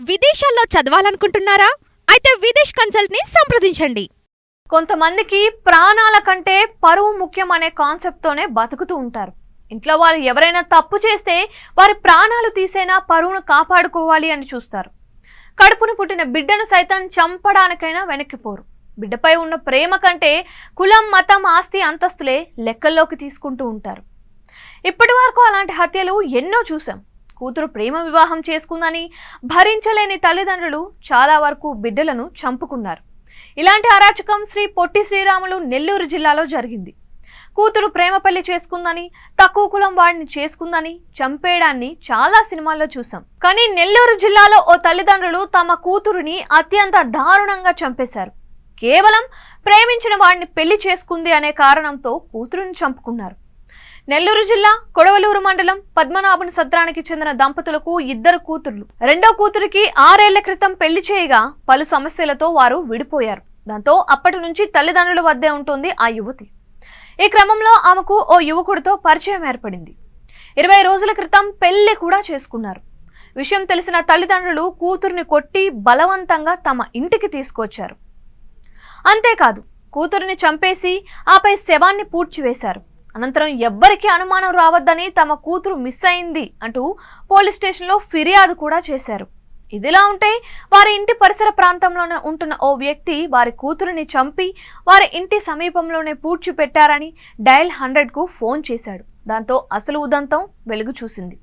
విదేశాల్లో చదవాలనుకుంటున్నారా? అయితే విదేశ్ కన్సల్ట్ ని సంప్రదించండి. కొంతమందికి ప్రాణాల కంటే పరువు ముఖ్యం అనే కాన్సెప్ట్ తోనే బతుకుతూ ఉంటారు. ఇంట్లో వారు ఎవరైనా తప్పు చేస్తే వారి ప్రాణాలు తీసేనా పరువును కాపాడుకోవాలి అని చూస్తారు. కడుపును పుట్టిన బిడ్డను సైతం చంపడానికైనా వెనక్కిపోరు. బిడ్డపై ఉన్న ప్రేమ కంటే కులం, మతం, ఆస్తి, అంతస్తులే లెక్కల్లోకి తీసుకుంటూ ఉంటారు. ఇప్పటి వరకు అలాంటి హత్యలు ఎన్నో చూసాం. కూతురు ప్రేమ వివాహం చేసుకుందని భరించలేని తల్లిదండ్రులు చాలా వరకు బిడ్డలను చంపుకున్నారు. ఇలాంటి అరాచకం శ్రీ పొట్టి శ్రీరాములు నెల్లూరు జిల్లాలో జరిగింది. కూతురు ప్రేమ పెళ్లి చేసుకుందని, తక్కువ కులం వాడిని చేసుకుందని చంపేయడాన్ని చాలా సినిమాల్లో చూసాం. కానీ నెల్లూరు జిల్లాలో ఓ తల్లిదండ్రులు తమ కూతురుని అత్యంత దారుణంగా చంపేశారు. కేవలం ప్రేమించిన వాడిని పెళ్లి చేసుకుంది అనే కారణంతో కూతురుని చంపుకున్నారు. నెల్లూరు జిల్లా కొడవలూరు మండలం పద్మనాభుని సత్రానికి చెందిన దంపతులకు 2 కూతుర్లు. రెండో కూతురికి 6 ఏళ్ల క్రితం పెళ్లి చేయగా పలు సమస్యలతో వారు విడిపోయారు. దాంతో అప్పటి నుంచి తల్లిదండ్రుల వద్దే ఉంటుంది ఆ యువతి. ఈ క్రమంలో ఆమెకు ఓ యువకుడితో పరిచయం ఏర్పడింది. 20 రోజుల క్రితం పెళ్లి కూడా చేసుకున్నారు. విషయం తెలిసిన తల్లిదండ్రులు కూతుర్ని కొట్టి బలవంతంగా తమ ఇంటికి తీసుకొచ్చారు. అంతేకాదు, కూతురిని చంపేసి ఆపై శవాన్ని పూడ్చివేశారు. అనంతరం ఎవ్వరికీ అనుమానం రావద్దని తమ కూతురు మిస్ అయింది అంటూ పోలీస్ స్టేషన్లో ఫిర్యాదు కూడా చేశారు. ఇదిలా ఉంటే వారి ఇంటి పరిసర ప్రాంతంలోనే ఉంటున్న ఓ వ్యక్తి వారి కూతురిని చంపి వారి ఇంటి సమీపంలోనే పూడ్చిపెట్టారని డయల్ 100కు ఫోన్ చేశాడు. దాంతో అసలు ఉదంతం వెలుగు చూసింది.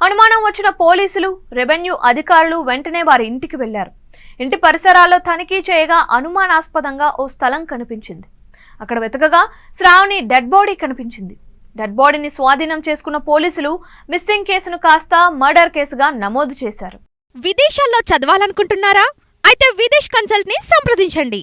అనుమానం వచ్చిన పోలీసులు, రెవెన్యూ అధికారులు వెంటనే వారి ఇంటికి వెళ్లారు. ఇంటి పరిసరాల్లో తనిఖీ చేయగా అనుమానాస్పదంగా ఓ స్థలం కనిపించింది. అక్కడ వెతకగా శ్రావణి డెడ్ బాడీ కనిపించింది. డెడ్ బాడీని స్వాధీనం చేసుకున్న పోలీసులు మిస్సింగ్ కేసును కాస్త మర్డర్ కేసుగా నమోదు చేశారు. విదేశాల్లో చదవాలనుకుంటున్నారా? అయితే విదేశ్ కన్సల్ట్ ని సంప్రదించండి.